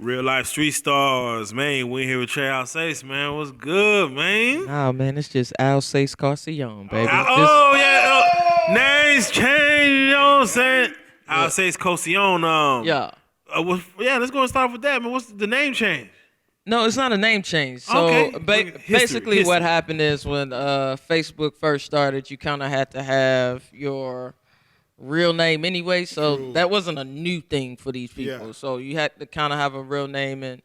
Real life street stars, man. We here with Trey Alsace, man. What's good, man? Nah, man, it's just Alsace Carcione, baby. Oh, yeah. Names change, you know what I'm saying? Yeah. Alsace Carcione. Yeah. Let's go and start with that, man. What's the name change? No, it's not a name change. So Okay. basically what happened is when Facebook first started, you kind of had to have your real name anyway. So that wasn't a new thing for these people. Yeah. So you had to kind of have a real name. And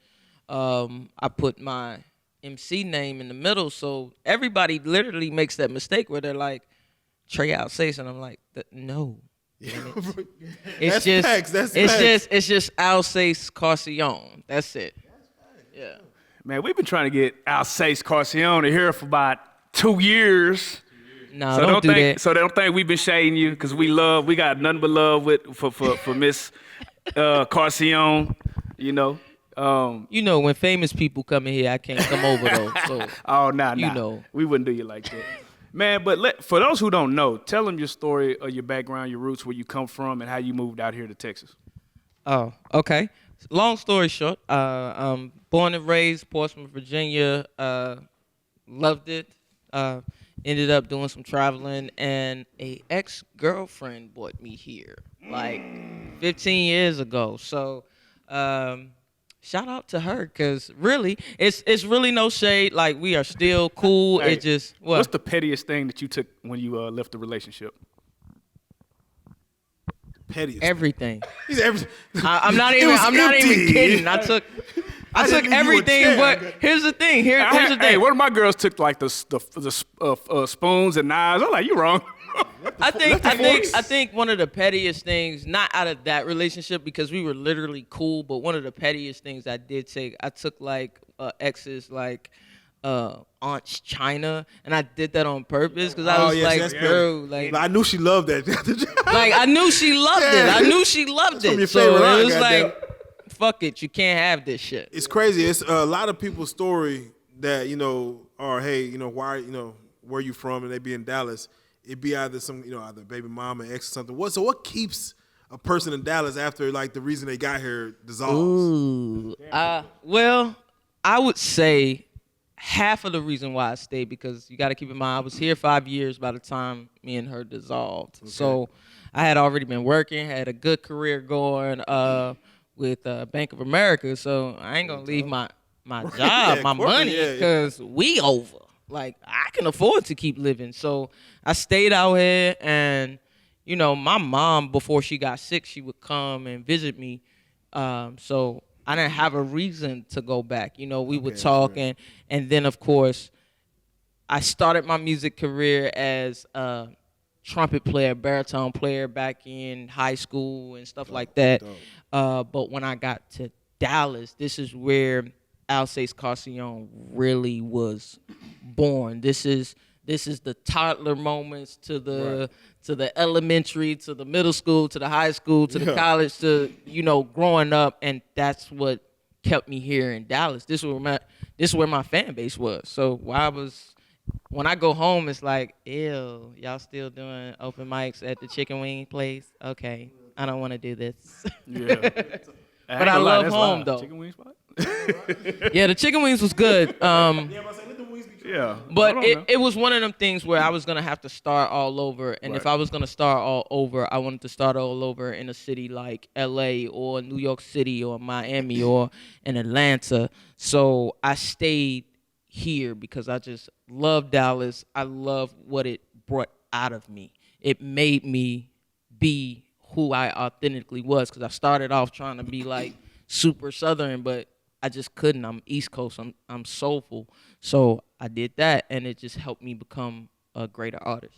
I put my MC name in the middle. So everybody literally makes that mistake where they're like, Trey Alsace. And I'm like, no. It's just Alsace Carcione. That's it. Yeah. Man, we've been trying to get Alsace Carcione here for about 2 years. No, so don't do that. So they don't think we've been shading you because we got nothing but love for Miss Carcione, you know. When famous people come in here, I can't come over though. So you know, we wouldn't do you like that. Man, but for those who don't know, tell them your story, your background, your roots, where you come from, and how you moved out here to Texas. Oh, okay. Long story short, I'm born and raised Portsmouth, Virginia. Loved it. Ended up doing some traveling, and a ex-girlfriend brought me here like 15 years ago. So shout out to her, because really, it's really no shade. Like, we are still cool. Hey, it just what's the pettiest thing that you took when you left the relationship? Pettiest. Everything. He's everything. I'm not even kidding. I took everything, but here's the thing. Here's the thing. Hey, one of my girls took like the spoons and knives. I'm like, you wrong. I think one of the pettiest things, not out of that relationship because we were literally cool, but one of the pettiest things I did take, I took like ex's like Aunt's China, and I did that on purpose because I was bro, like I knew she loved that. like I knew she loved it. I knew she loved it. So it was like, fuck it, you can't have this shit. It's crazy. It's a lot of people's story that are, hey, why, where you from, and they be in Dallas. It'd be either either baby mama, ex or something. So what keeps a person in Dallas after like the reason they got here dissolves? Ooh, well, I would say half of the reason why I stayed, because you got to keep in mind I was here 5 years by the time me and her dissolved. Okay. So I had already been working, had a good career going with Bank of America. So I ain't gonna leave my job, my money, because we over. Like, I can afford to keep living. So I stayed out here, and, my mom, before she got sick, she would come and visit me. So I didn't have a reason to go back. We would talk, and then, of course, I started my music career as a trumpet player, baritone player back in high school and stuff like that. But when I got to Dallas, this is where Alsace Carcione really was born. This is the toddler moments to the elementary, to the middle school, to the high school, to the college, to growing up, and that's what kept me here in Dallas. This is where my fan base was. So when I go home, it's like, ew, y'all still doing open mics at the chicken wing place? Okay, I don't want to do this. Yeah. But I love home though. Chicken wing spot? Yeah, the chicken wings was good. Yeah. But it was one of them things where I was going to have to start all over. And if I was going to start all over, I wanted to start all over in a city like LA or New York City or Miami or in Atlanta. So I stayed here because I just love Dallas. I love what it brought out of me. It made me be who I authentically was, because I started off trying to be like super Southern, but I just couldn't. I'm East Coast. I'm soulful. So I did that, and it just helped me become a greater artist.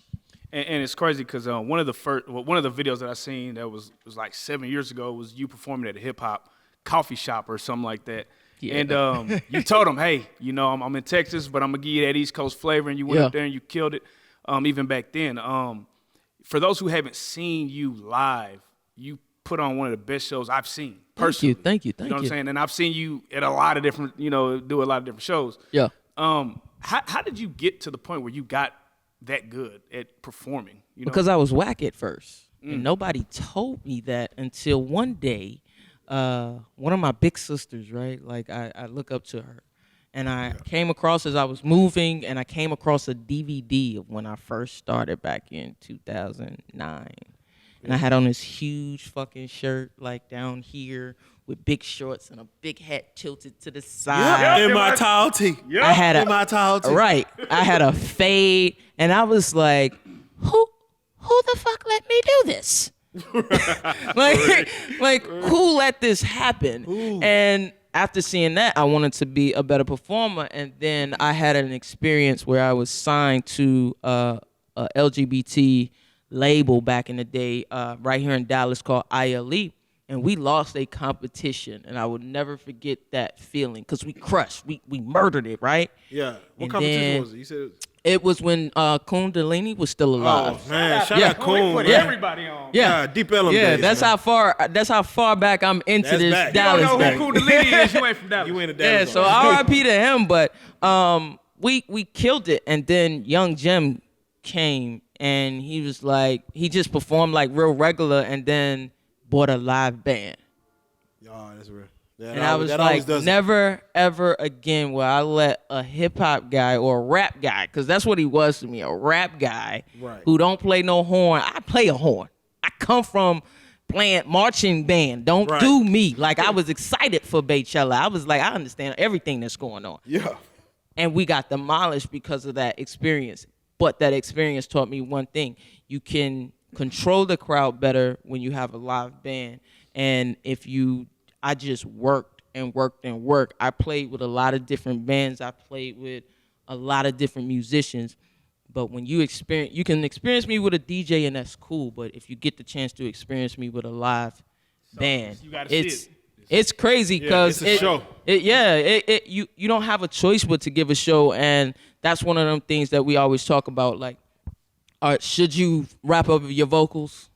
And it's crazy because one of the videos that I seen that was like 7 years ago was you performing at a hip hop coffee shop or something like that. Yeah. And you told them, hey, I'm in Texas, but I'm gonna give you that East Coast flavor, and you went up there and you killed it. Even back then. For those who haven't seen you live, you put on one of the best shows I've seen personally. Thank you. You know what I'm saying? And I've seen you at a lot of different, do a lot of different shows. Yeah. How did you get to the point where you got that good at performing? Because I was whack at first. And nobody told me that until one day one of my big sisters, right? Like I look up to her. And I came across as I was moving, and I came across a DVD of when I first started back in 2009. And I had on this huge fucking shirt, like down here, with big shorts and a big hat tilted to the side. In my tall tee. I had In my tall tee. right. I had a fade, and I was like, who the fuck let me do this? like who let this happen? And after seeing that, I wanted to be a better performer, and then I had an experience where I was signed to a LGBT label back in the day, right here in Dallas called ILE, and we lost a competition, and I would never forget that feeling because we crushed, we murdered it, right? Yeah. What And competition then- was it? You said It was when Kundalini was still alive. Oh man, shout Yeah. out Coon. Put man. everybody on. Yeah, Deep Ellum yeah. days, That's man. how far back I'm into That's this back. You Dallas You don't know thing. who Kundalini is. You ain't from Dallas. You ain't a Yeah, Dallas. so R.I.P. to him, but we killed it, and then Young Jim came, and he was like, he just performed like real regular, and then bought a live band, Oh, that's real. That and I was like, never ever again will I let a hip hop guy or a rap guy, because that's what he was to me, a rap guy Right. who don't play no horn. I play a horn. I come from playing marching band. Don't Right. do me. Like, I was excited for Baychella. I was like, I understand everything that's going on. Yeah. And we got demolished because of that experience. But that experience taught me one thing. You can control the crowd better when you have a live band. And I just worked and worked and worked. I played with a lot of different bands. I played with a lot of different musicians. But when you can experience me with a DJ, and that's cool. But if you get the chance to experience me with a live band, you gotta see it's it. It's crazy because it's a show. You don't have a choice but to give a show, and that's one of them things that we always talk about. Like, should you wrap up your vocals?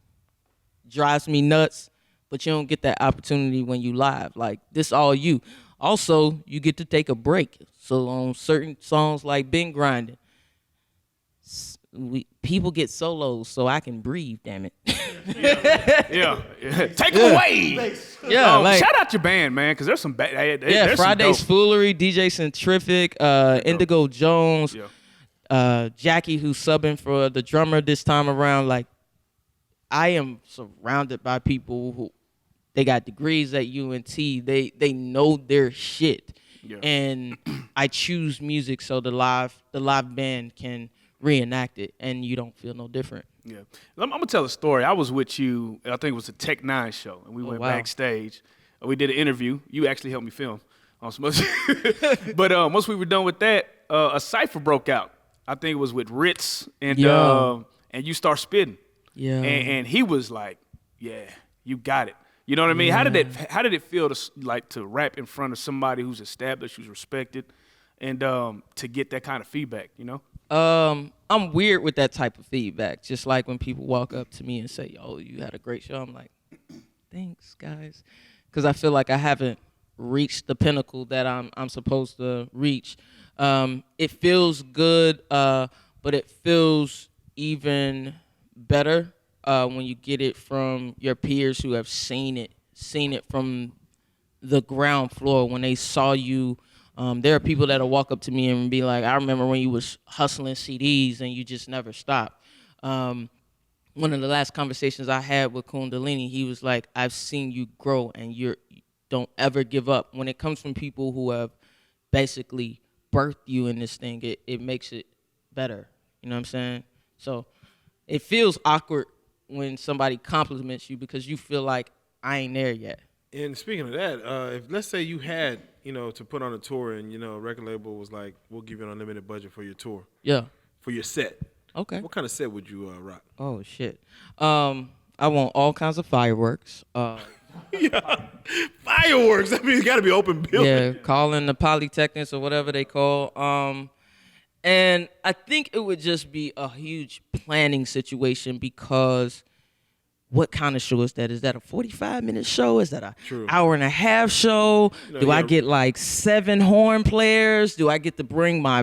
Drives me nuts, but you don't get that opportunity when you live. Like, this all you. Also, you get to take a break. So on certain songs like Been Grinding, people get solos so I can breathe, damn it. Yeah. Take them away. Yeah, like, shout out your band, man, because there's some bad. yeah, Friday's Foolery, DJ Centrific, Indigo Jones, Jackie, who's subbing for the drummer this time around. Like, I am surrounded by people who they got degrees at UNT. They know their shit, and I choose music so the live band can reenact it, and you don't feel no different. Yeah, I'm gonna tell a story. I was with you. I think it was a Tech Nine show, and we went wow. backstage. We did an interview. You actually helped me film on some other but once we were done with that, a cipher broke out. I think it was with Ritz, and you start spitting. Yeah, and he was like, "Yeah, you got it." You know what I mean? Yeah. How did it feel to rap in front of somebody who's established, who's respected, and to get that kind of feedback? You know? I'm weird with that type of feedback. Just like when people walk up to me and say, "Oh, you had a great show," I'm like, "Thanks, guys," because I feel like I haven't reached the pinnacle that I'm supposed to reach. It feels good, but it feels even better when you get it from your peers who have seen it from the ground floor, when they saw you. There are people that'll walk up to me and be like, "I remember when you was hustling CDs and you just never stopped." One of the last conversations I had with Kundalini, he was like, "I've seen you grow, and you don't ever give up." When it comes from people who have basically birthed you in this thing, it makes it better. You know what I'm saying? So it feels awkward when somebody compliments you because you feel like, I ain't there yet. And speaking of that, if let's say you had, to put on a tour and, a record label was like, we'll give you an unlimited budget for your tour, Yeah. for your set. Okay. What kind of set would you rock? Oh, shit. I want all kinds of fireworks. Fireworks. I mean, it's got to be open building. Yeah, calling the Polytechnics or whatever they call. And I think it would just be a huge planning situation because what kind of show is that? Is that a 45-minute show? Is that a hour and a half show? Do I get like 7 horn players? Do I get to bring my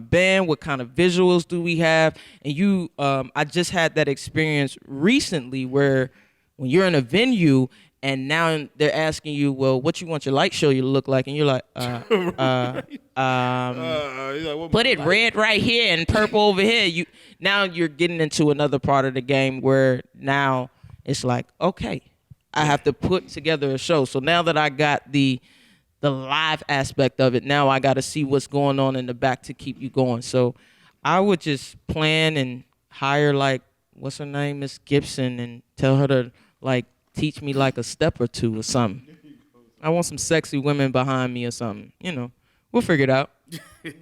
band? What kind of visuals do we have? And I just had that experience recently where when you're in a venue And now they're asking you, well, what you want your light show you to look like? And you're like, He's like, what put my it life? red right here and purple over here. Now you're getting into another part of the game where now it's like, okay, I have to put together a show. So now that I got the live aspect of it, now I got to see what's going on in the back to keep you going. So I would just plan and hire, like, what's her name, Miss Gibson, and tell her to, like, teach me like a step or two or something. I want some sexy women behind me or something. We'll figure it out.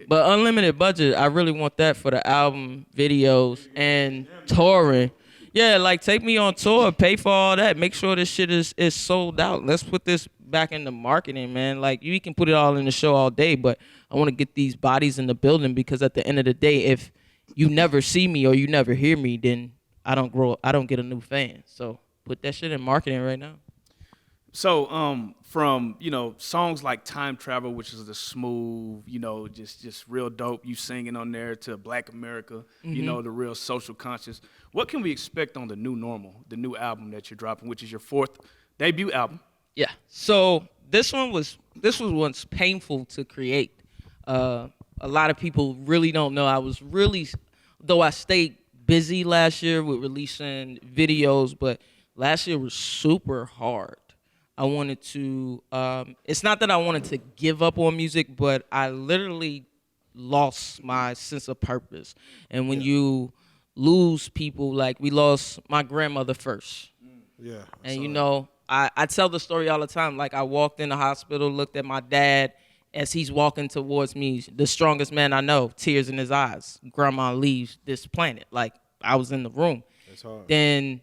But unlimited budget, I really want that for the album, videos, and touring. Yeah, like, take me on tour, pay for all that, make sure this shit is sold out. Let's put this back into marketing, man. Like, you can put it all in the show all day, but I want to get these bodies in the building, because at the end of the day, if you never see me or you never hear me, then I don't get a new fan. So put that shit in marketing right now. So, from songs like "Time Travel," which is the smooth, just real dope, you singing on there, to "Black America," the real social conscious. What can we expect on the new normal, the new album that you're dropping, which is your 4th debut album? Yeah. So this was once painful to create. A lot of people really don't know. Though I stayed busy last year with releasing videos, but last year was super hard. I wanted to, it's not that I wanted to give up on music, but I literally lost my sense of purpose. And when you lose people, like, we lost my grandmother first. Yeah. And I tell the story all the time. Like, I walked in the hospital, looked at my dad as he's walking towards me, the strongest man I know, tears in his eyes. Grandma leaves this planet. Like, I was in the room. That's hard. Then,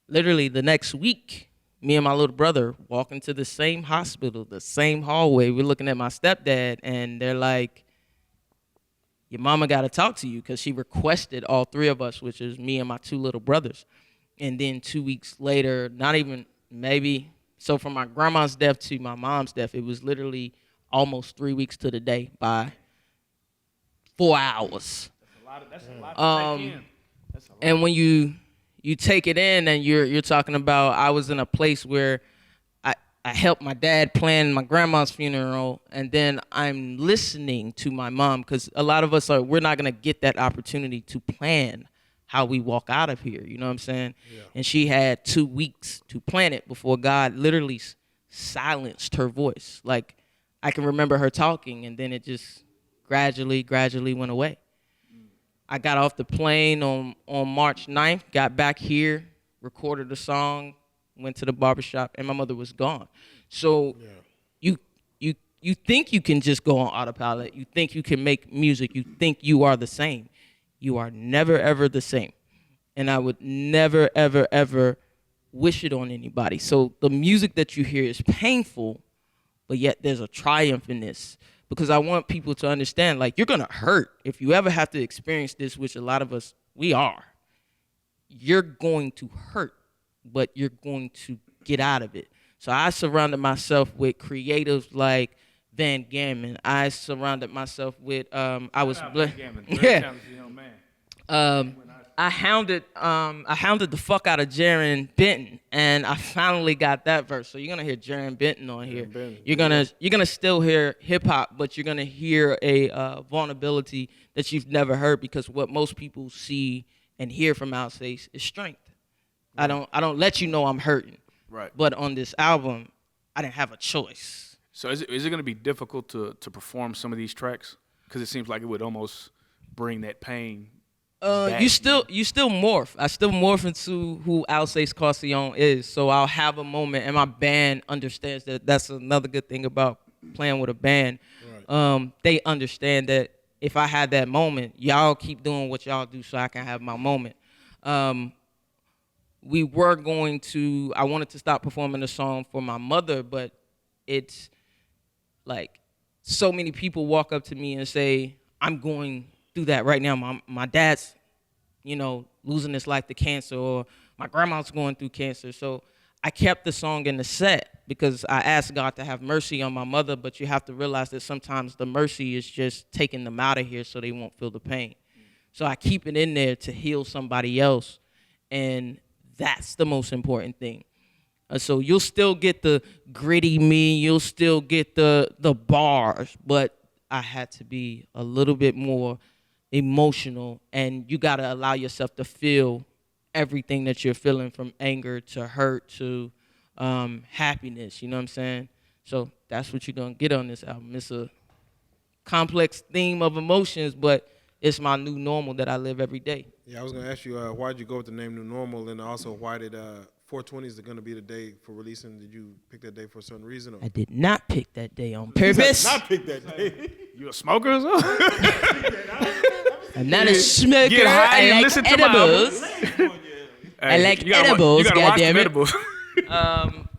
literally the next week, me and my little brother walk into the same hospital, the same hallway. We're looking at my stepdad, and they're like, your mama got to talk to you, because she requested all 3 of us, which is me and my 2 little brothers. And then 2 weeks later, not even maybe, so from my grandma's death to my mom's death, it was literally almost 3 weeks to the day by 4 hours. That's a lot to take in. And when you take it in, and you're talking about, I was in a place where I helped my dad plan my grandma's funeral, and then I'm listening to my mom, because a lot of us we're not gonna get that opportunity to plan how we walk out of here. You know what I'm saying? Yeah. And she had 2 weeks to plan it before God literally silenced her voice. Like, I can remember her talking, and then it just gradually went away. I got off the plane on March 9th, got back here, recorded a song, went to the barbershop, and my mother was gone. So you think you can just go on autopilot. You think you can make music. You think you are the same. You are never, ever the same. And I would never, ever, ever wish it on anybody. So the music that you hear is painful, but yet there's a triumph in this. Because I want people to understand, like, you're going to hurt. If you ever have to experience this, which a lot of us, we are, you're going to hurt, but you're going to get out of it. So I surrounded myself with creatives like Van Gammon. I surrounded myself with, I was blessed. Yeah. I hounded the fuck out of Jaron Benton, and I finally got that verse. So you're gonna hear Jaron Benton on here. You're gonna still hear hip hop, but you're gonna hear a vulnerability that you've never heard, because what most people see and hear from Alsace is strength. I don't let you know I'm hurting. Right. But on this album, I didn't have a choice. So is it gonna be difficult to perform some of these tracks? Because it seems like it would almost bring that pain. You still morph. I still morph into who Alsace Carcione is. So I'll have a moment, and my band understands that. That's another good thing about playing with a band. Right. They understand that if I had that moment, y'all keep doing what y'all do so I can have my moment. We were going to, I wanted to stop performing the song for my mother, but it's like so many people walk up to me and say, I'm going through that right now. My dad's, losing his life to cancer, or my grandma's going through cancer. So I kept the song in the set because I asked God to have mercy on my mother, but you have to realize that sometimes the mercy is just taking them out of here so they won't feel the pain. So I keep it in there to heal somebody else, and that's the most important thing. So you'll still get the gritty me, you'll still get the bars, but I had to be a little bit more emotional, and you got to allow yourself to feel everything that you're feeling, from anger to hurt to happiness, you know what I'm saying? So that's what you're going to get on this album. It's a complex theme of emotions, but it's my new normal that I live every day. Yeah, I was gonna ask you why'd you go with the name New Normal, and also why did 420 is going to be the day for releasing? Did you pick that day for a certain reason? Or? I did not pick that day on purpose. Not pick that day. You a smoker or something? I'm not a smoker. Get high I and like listen to edibles. I like edibles, You gotta watch them goddammit. edibles.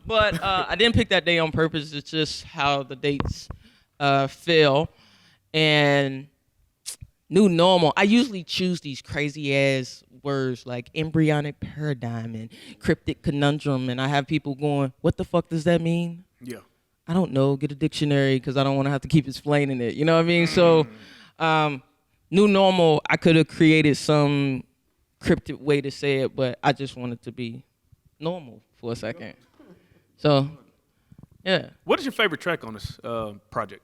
But I didn't pick that day on purpose. It's just how the dates fell. And new normal, I usually choose these crazy ass words like embryonic paradigm and cryptic conundrum, and I have people going, what the fuck does that mean? Yeah. I don't know, get a dictionary, because I don't want to have to keep explaining it, you know what I mean? So new normal, I could have created some cryptic way to say it, but I just wanted to be normal for a second. So yeah. What is your favorite track on this project?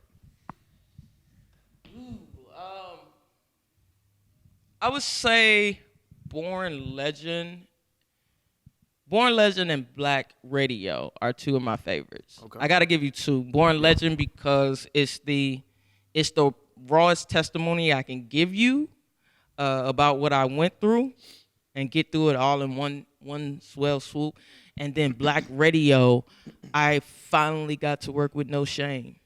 I would say Born Legend and Black Radio are two of my favorites. Okay. I got to give you two. Born Legend because it's the rawest testimony I can give you about what I went through and get through it all in one swell swoop. And then Black Radio, I finally got to work with No Shame.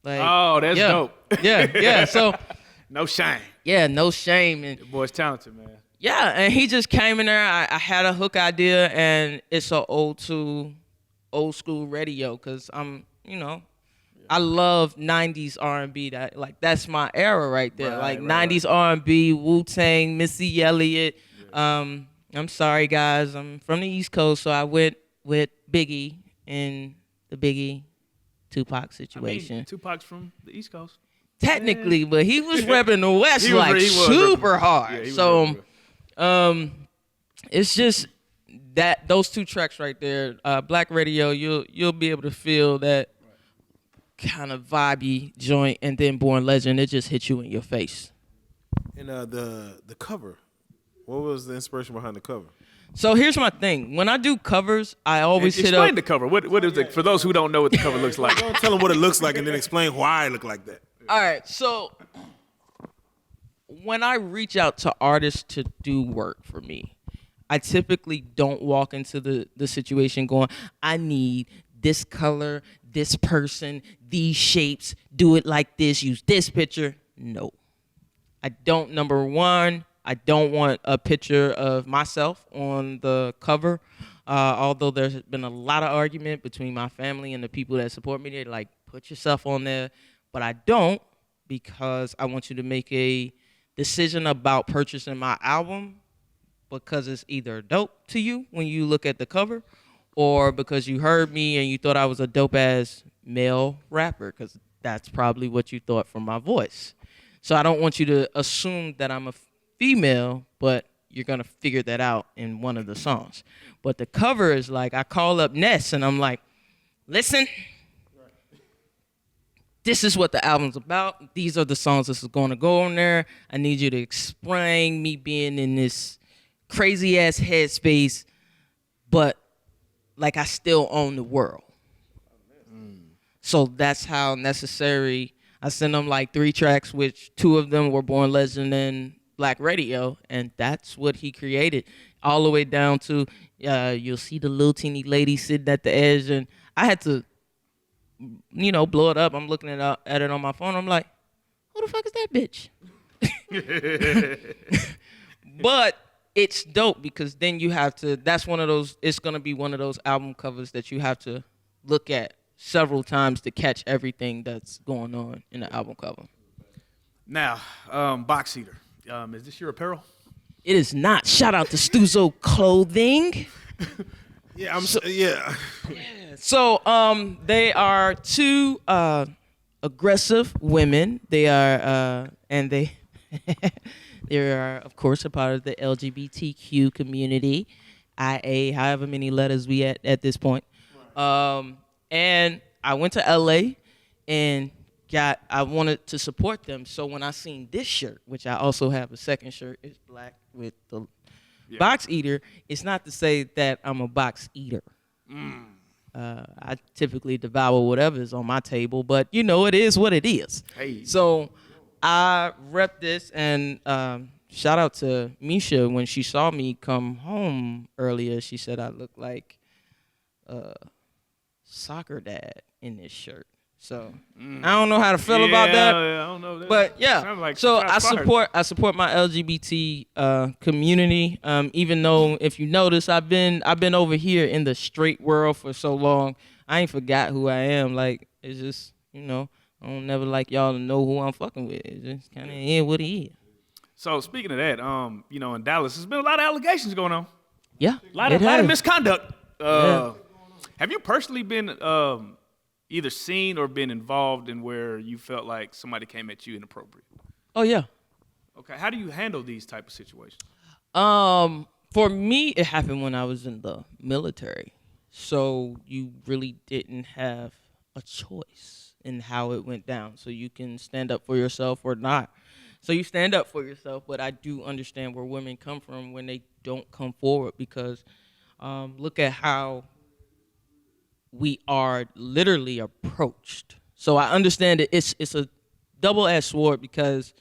Like, Oh, that's dope. Yeah. So No shame. yeah, No Shame. And The boy's talented, man. yeah, and he just came in there. I had a hook idea, and it's an old school radio, because I love 90s R&B. That's my era right there. Right, 90s R&B, Wu-Tang, Missy Elliott. Yeah. I'm sorry, guys. I'm from the East Coast, so I went with Biggie in the Biggie Tupac situation. I mean, Tupac's from the East Coast. Technically, but he was repping the West He was super repping. hard. Yeah, he was So repping. it's just that those two tracks right there, Black Radio, you'll be able to feel that kind of vibey joint, and then Born Legend, it just hits you in your face. And the cover, what was the inspiration behind the cover? So here's my thing. When I do covers, I always hit Explain up. the cover. What is it for those who don't know what the cover looks like? Don't tell them what it looks like, and then explain why it looked like that. All right, so when I reach out to artists to do work for me, I typically don't walk into the situation going, I need this color, this person, these shapes, do it like this, use this picture. No. I don't, number one, I don't want a picture of myself on the cover. Although there's been a lot of argument between my family and the people that support me. They're like, put yourself on there. But I don't, because I want you to make a decision about purchasing my album because it's either dope to you when you look at the cover, or because you heard me and you thought I was a dope-ass male rapper, because that's probably what you thought from my voice. So I don't want you to assume that I'm a female, but you're going to figure that out in one of the songs. But the cover is like, I call up Ness and I'm like, listen, this is what the album's about. These are the songs this is going to go on there. I need you to explain me being in this crazy ass headspace, but like I still own the world. So that's how necessary. I sent them like 3 tracks, which 2 of them were Born Legend and Black Radio, and that's what he created, all the way down to you'll see the little teeny lady sitting at the edge, and I had to, blow it up. I'm looking at it on my phone. I'm like, who the fuck is that bitch? But it's dope because then you have to. That's one of those. It's gonna be one of those album covers that you have to look at several times to catch everything that's going on in the album cover. Now, Box Eater. Is this your apparel? It is not. Shout out to Stuzo Clothing. Yeah, So they are 2 aggressive women. They are and they are of course a part of the LGBTQ community. IA, however many letters we at this point. And I went to LA and I wanted to support them. So when I seen this shirt, which I also have a second shirt, it's black with the box eater. It's not to say that I'm a box eater. I typically devour whatever is on my table, but it is what it is. Hey. So I rep this, and shout out to Misha. When she saw me come home earlier, she said I look like a soccer dad in this shirt. So I don't know how to feel about that. Yeah, I don't know that. But yeah, Sounds like so shots fired. I support my LGBT community. Even though if you notice, I've been over here in the straight world for so long, I ain't forgot who I am. Like it's just I don't never like y'all to know who I'm fucking with. It's just kind of what it is. So speaking of that, in Dallas, there's been a lot of allegations going on. Yeah, A lot of misconduct. Have you personally been either seen or been involved in where you felt like somebody came at you inappropriate? Oh yeah. Okay, how do you handle these type of situations? For me, it happened when I was in the military. So you really didn't have a choice in how it went down. So you can stand up for yourself or not. So you stand up for yourself, but I do understand where women come from when they don't come forward because look at how we are literally approached. So I understand that it's a double-edged sword because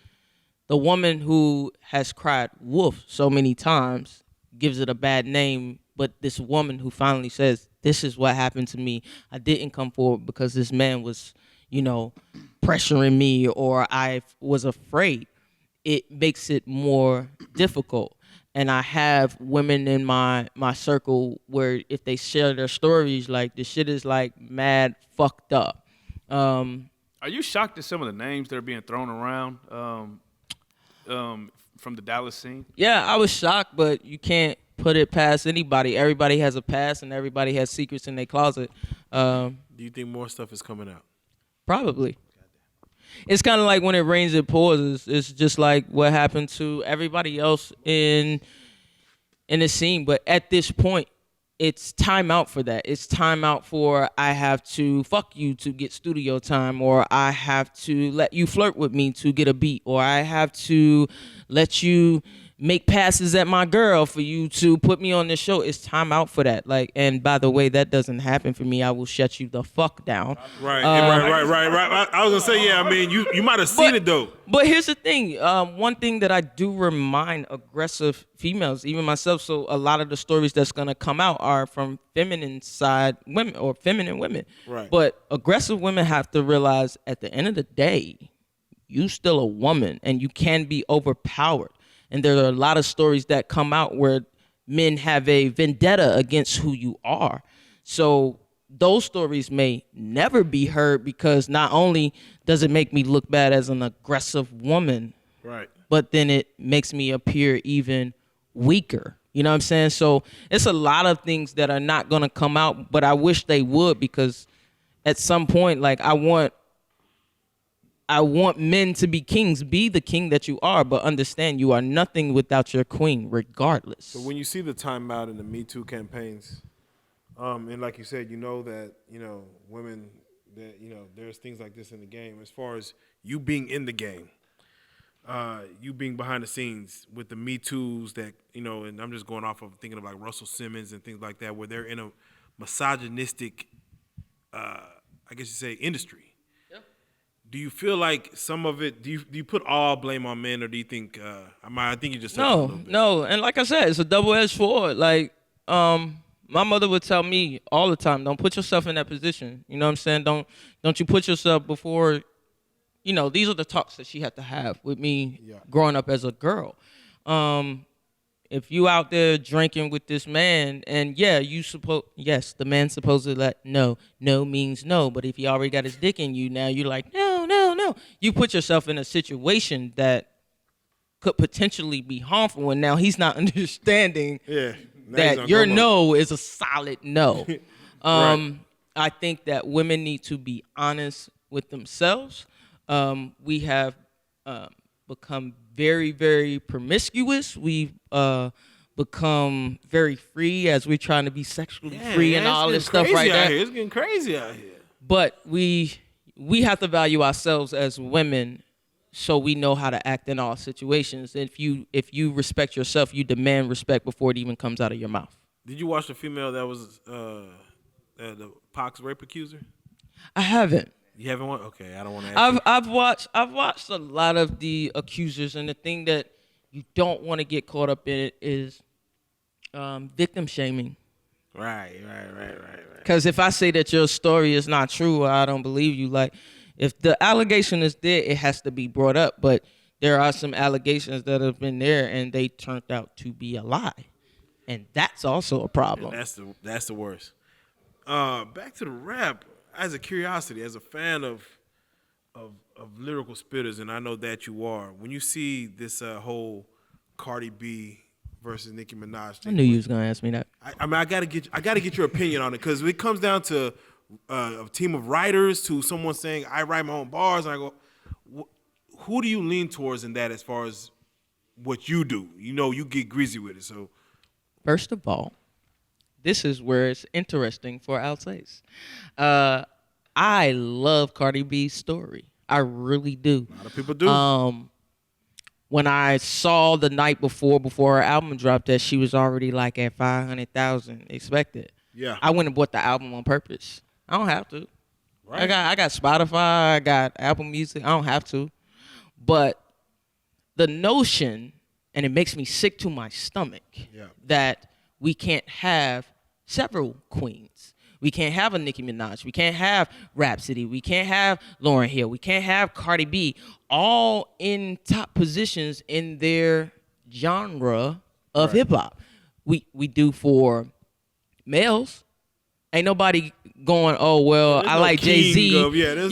the woman who has cried wolf so many times gives it a bad name, but this woman who finally says, this is what happened to me. I didn't come forward because this man was, pressuring me or I was afraid. It makes it more difficult. And I have women in my circle where if they share their stories, like the shit is like mad fucked up. Are you shocked at some of the names that are being thrown around from the Dallas scene? Yeah, I was shocked, but you can't put it past anybody. Everybody has a past and everybody has secrets in their closet. Do you think more stuff is coming out? Probably. It's kind of like when it rains, it pours. It's just like what happened to everybody else in the scene. But at this point, it's time out for that. It's time out for I have to fuck you to get studio time, or I have to let you flirt with me to get a beat, or I have to let you make passes at my girl for you to put me on this show. It's time out for that. Like, and by the way, that doesn't happen for me. I will shut you the fuck down. Right. I was gonna say, yeah. I mean, you might have seen it though. But here's the thing. One thing that I do remind aggressive females, even myself. So a lot of the stories that's gonna come out are from feminine side women or feminine women. Right. But aggressive women have to realize at the end of the day, you still a woman and you can be overpowered. And there are a lot of stories that come out where men have a vendetta against who you are. So those stories may never be heard because not only does it make me look bad as an aggressive woman, right, but then it makes me appear even weaker. You know what I'm saying? So it's a lot of things that are not going to come out, but I wish they would because at some point, like I want men to be kings. Be the king that you are, but understand you are nothing without your queen, regardless. So when you see the timeout and the Me Too campaigns, and like you said, that women that there's things like this in the game. As far as you being in the game, you being behind the scenes with the Me Too's that and I'm just going off of thinking of like Russell Simmons and things like that, where they're in a misogynistic, I guess you say, industry. Do you feel like some of it? Do you put all blame on men, or do you think? I think you just no. And like I said, it's a double-edged sword. Like, my mother would tell me all the time, "Don't put yourself in that position." You know what I'm saying? Don't you put yourself before. These are the talks that she had to have with me growing up as a girl. If you out there drinking with this man, and the man's supposed to let no means no, but if he already got his dick in you, now you're like, no. You put yourself in a situation that could potentially be harmful, and now he's not understanding that your no is a solid no. Right. I think that women need to be honest with themselves. We have become very, very promiscuous. We've become very free as we're trying to be sexually free and man, all it's this getting stuff right crazy out there. here. It's getting crazy out here. But we have to value ourselves as women, so we know how to act in all situations. If you respect yourself, you demand respect before it even comes out of your mouth. Did you watch the female that was the Pox rape accuser? I haven't. You haven't watched? Okay, I don't want to ask you. I've watched a lot of the accusers, and the thing that you don't want to get caught up in it is victim shaming. Right. Because if I say that your story is not true, I don't believe you. Like, if the allegation is there, it has to be brought up. But there are some allegations that have been there, and they turned out to be a lie, and that's also a problem. And that's the worst. Back to the rap. As a curiosity, as a fan of lyrical spitters, and I know that you are. When you see this whole Cardi B versus Nicki Minaj thing, I knew you was gonna ask me that. I mean, I gotta get your opinion on it, because it comes down to a team of writers to someone saying I write my own bars, and I go, who do you lean towards in that as far as what you do? You know, you get greasy with it. So First of all, this is where it's interesting for Alsace. I love Cardi B's story. I really do. a lot of people do. When I saw the night before her album dropped that she was already like at 500,000 expected. Yeah. I went and bought the album on purpose. I don't have to. Right. I got Spotify, I got Apple Music. I don't have to. But the notion, and it makes me sick to my stomach, that we can't have several queens. We can't have a Nicki Minaj. We can't have Rhapsody. We can't have Lauryn Hill. We can't have Cardi B, all in top positions in their genre of hip hop. We do for males. Ain't nobody going, oh well, I like Jay-Z.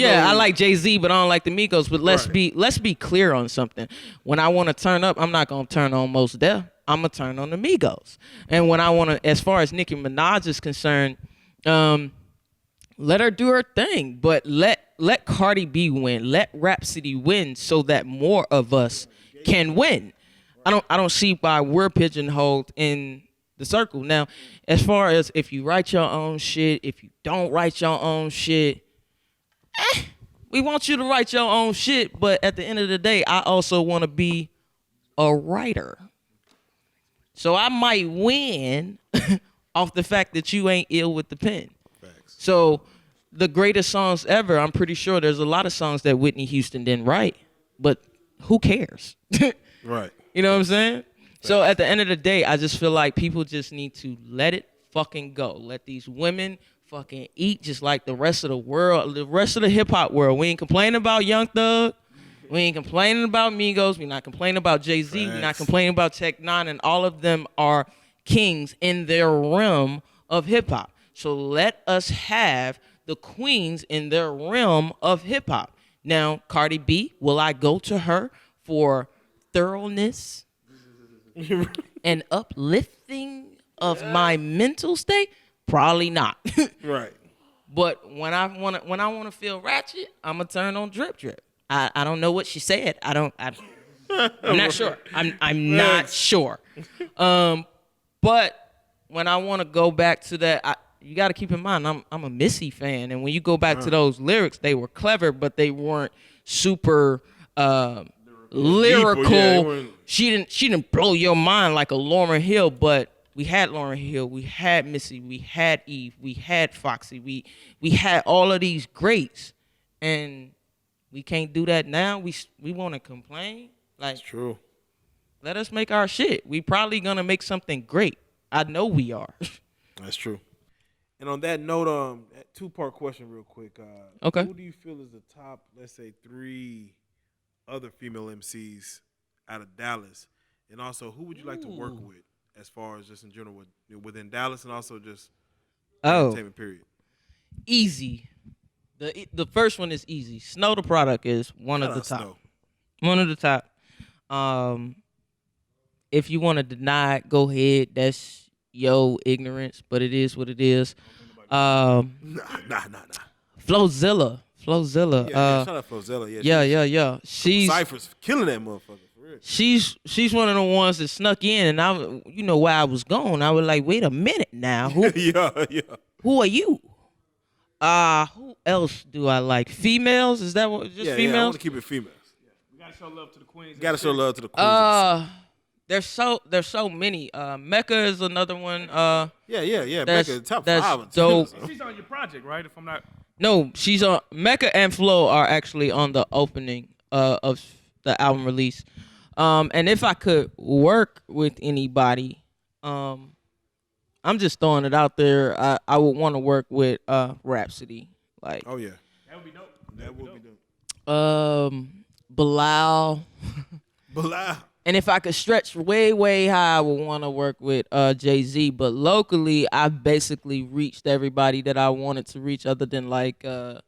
I like Jay-Z, but I don't like the Migos. But let's be clear on something. When I want to turn up, I'm not gonna turn on Mos Def. I'm gonna turn on the Migos. And when I want to, as far as Nicki Minaj is concerned, let her do her thing, but let Cardi B win, let Rhapsody win, so that more of us can win. I don't see why we're pigeonholed in the circle. Now, as far as if you write your own shit, if you don't write your own shit, we want you to write your own shit, but at the end of the day, I also want to be a writer. So I might win off the fact that you ain't ill with the pen. Facts. So the greatest songs ever, I'm pretty sure there's a lot of songs that Whitney Houston didn't write, but who cares? Right. You know what I'm saying? So at the end of the day, I just feel like people just need to let it fucking go. Let these women fucking eat just like the rest of the world, the rest of the hip hop world. We ain't complaining about Young Thug. We ain't complaining about Migos. We not complaining about Jay-Z. We not complaining about Tech Nine, and all of them are kings in their realm of hip hop. So let us have the queens in their realm of hip hop. Now, Cardi B, will I go to her for thoroughness and uplifting of my mental state? Probably not. Right. But when I wanna feel ratchet, I'ma turn on Drip Drip. I don't know what she said. I'm not sure. I'm not sure. But when I want to go back to that, you got to keep in mind I'm a Missy fan, and when you go back to those lyrics, they were clever, but they weren't super lyrical. Yeah, she didn't blow your mind like a Lauryn Hill, but we had Lauryn Hill, we had Missy, we had Eve, we had Foxy, we had all of these greats, and we can't do that now. We want to complain. Like, It's true. let us make our shit. We probably gonna make something great. I know we are. That's true. And on that note, that two-part question real quick. Okay. Who do you feel is the top, let's say, 3 other female MCs out of Dallas? And also, who would you like to work with as far as just in general within Dallas, and also just entertainment period? Easy. The first one is easy. Snow the Product is one of the top. Snow. One of the top. If you want to deny it, go ahead. That's your ignorance, but it is what it is. Nah. Flowzilla. Yeah, shout out Flozella. Yeah. She's Cypher's killing that motherfucker, for real. she's one of the ones that snuck in, and while I was gone, I was like, wait a minute now, who yeah. who are you? Who else do I like? Females? Is that what? Just Yeah, I females? want to keep it females. We gotta show love to the queens. Got to show love to the queens. There's so many. Mecca is another one. Yeah. That's, Mecca, top that's 5. dope. She's on your project, right? If I'm not. No, she's on. Mecca and Flo are actually on the opening of the album release. And if I could work with anybody, I'm just throwing it out there. I would want to work with Rhapsody. Like, Oh yeah, That would be dope. that would be dope. Bilal. Bilal. And if I could stretch way, way high, I would want to work with Jay-Z. But locally, I've basically reached everybody that I wanted to reach, other than like Erykah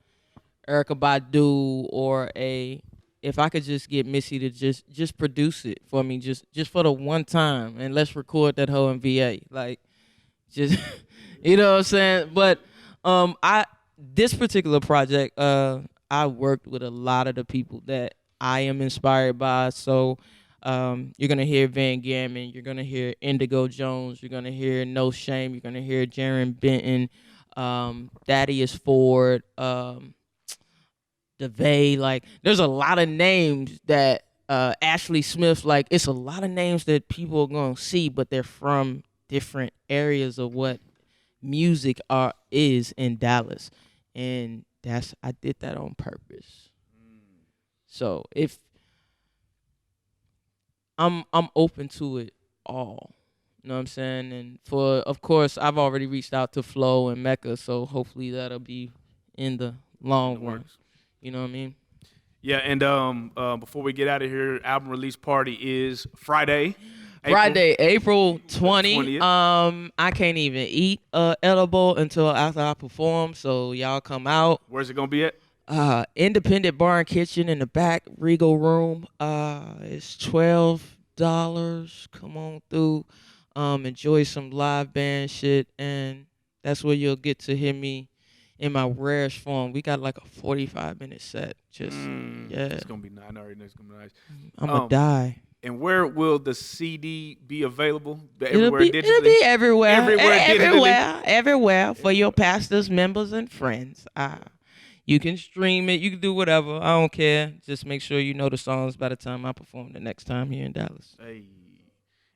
Badu or if I could just get Missy to just produce it for me, just for the one time, and let's record that hoe in VA. Like, just you know what I'm saying? But this particular project, I worked with a lot of the people that I am inspired by. So you're gonna hear Van Gammon, you're gonna hear Indigo Jones, you're gonna hear No Shame, you're gonna hear Jaron Benton, Thaddeus Ford, DeVay. Like, there's a lot of names that Ashley Smith. Like, it's a lot of names that people are gonna see, but they're from different areas of what music is in Dallas, and I did that on purpose. So if I'm open to it all. You know what I'm saying? And of course, I've already reached out to Flo and Mecca, so hopefully that'll be in the long run. You know what I mean? Yeah, and before we get out of here, album release party is Friday. April 20. 20th. I can't even eat edible until after I perform, so y'all come out. Where's it gonna be at? Independent bar and kitchen in the back, Regal Room. It's $12. Come on through. Enjoy some live band shit, and that's where you'll get to hear me in my rarest form. We got like a 45-minute set. Just yeah. It's gonna be nice. I already know it's gonna be nice. I'm gonna die. And where will the CD be available? It'll be everywhere. Everywhere for your pastors, members, and friends. You can stream it. You can do whatever. I don't care. Just make sure you know the songs by the time I perform the next time here in Dallas. Hey.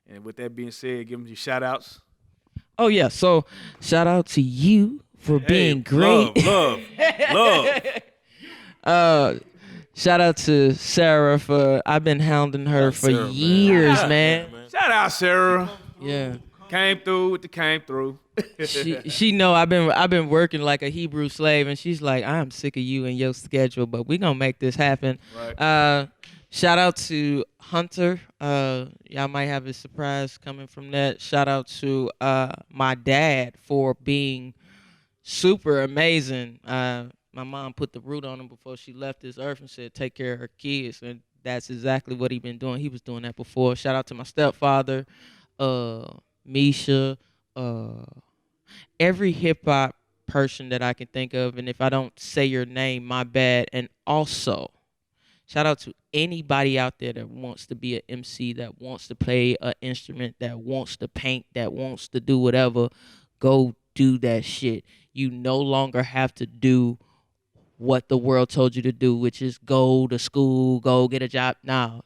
And with that being said, give them your shout outs. Oh, yeah. So shout out to you for being great. Love. Shout out to Sarah I've been hounding her for years, man. Shout out, Sarah. Yeah. Came through. She know I've been working like a Hebrew slave, and she's like, I'm sick of you and your schedule, but we gonna make this happen. Right. Shout out to Hunter. Y'all might have a surprise coming from that. Shout out to my dad for being super amazing. My mom put the root on him before she left this earth and said, take care of her kids. And that's exactly what he been doing. He was doing that before. Shout out to my stepfather, Misha, every hip-hop person that I can think of. And if I don't say your name, my bad. And also, shout out to anybody out there that wants to be an MC, that wants to play an instrument, that wants to paint, that wants to do whatever. Go do that shit. You no longer have to do what the world told you to do, which is go to school, go get a job. Now,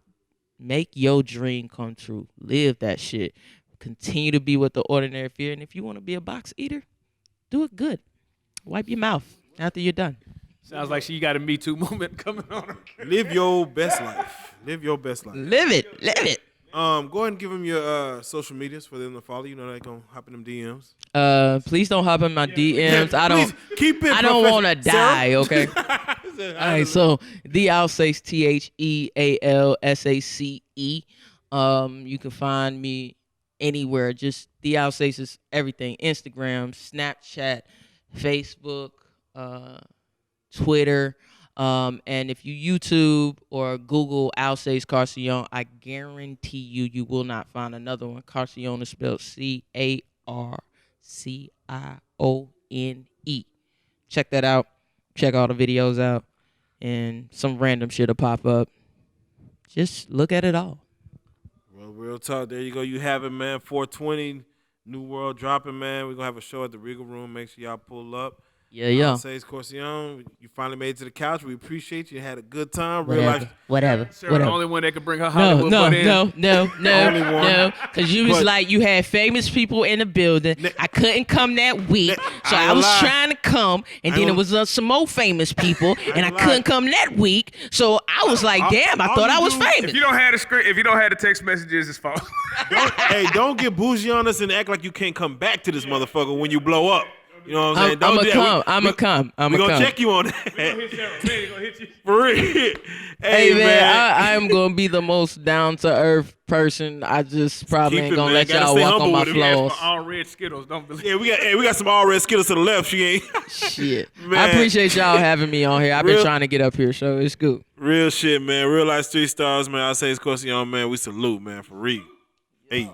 make your dream come true. Live that shit. Continue to be with the ordinary fear. And if you want to be a box eater, do it good. Wipe your mouth after you're done. Sounds like she got a Me Too movement coming on her. Live your best life. Live your best life. Live it. Live it. Go ahead and give them your social medias for them to follow. You know they gonna hop in them DMs. Please don't hop in my DMs. I don't. Please keep it. I don't want to die. Okay. All All right. So the Alsace, TheAlsace. You can find me anywhere. Just the Alsace is everything. Instagram, Snapchat, Facebook, Twitter. And if you YouTube or Google Alsace Carcione, I guarantee you will not find another one. Carcione is spelled Carcione. Check that out. Check all the videos out. And some random shit will pop up. Just look at it all. real talk. There you go. You have it, man. 420, New World dropping, man. We're going to have a show at the Regal Room. Make sure y'all pull up. Yeah. Alsace Carcione, you finally made it to the couch. We appreciate you. Had a good time. Whatever. Sarah, the only one that could bring her Hollywood butt in. No. Because you was like, you had famous people in the building. I couldn't come that week. So I was trying to come. And then it was some more famous people. And I couldn't come that week. So I was like, damn, I thought I was famous. If you don't have the script, if you don't have the text messages, it's false. Don't get bougie on us and act like you can't come back to this motherfucker when you blow up. You know what I'm saying? I'm going to come. We're going to check you on that. For real. Hey, man, I am going to be the most down-to-earth person. I just probably ain't going to let y'all walk on my floors. All red Skittles, don't believe. Yeah, we got some all red Skittles to the left. She ain't. Shit. Man. I appreciate y'all having me on here. I've been trying to get up here, so it's good. Real shit, man. Real life 3 stars, man. Alsace Carcione, man. We salute, man, for real. Hey.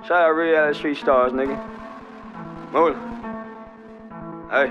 Shout out Reallyfe 3 stars, nigga. Moving. Hey.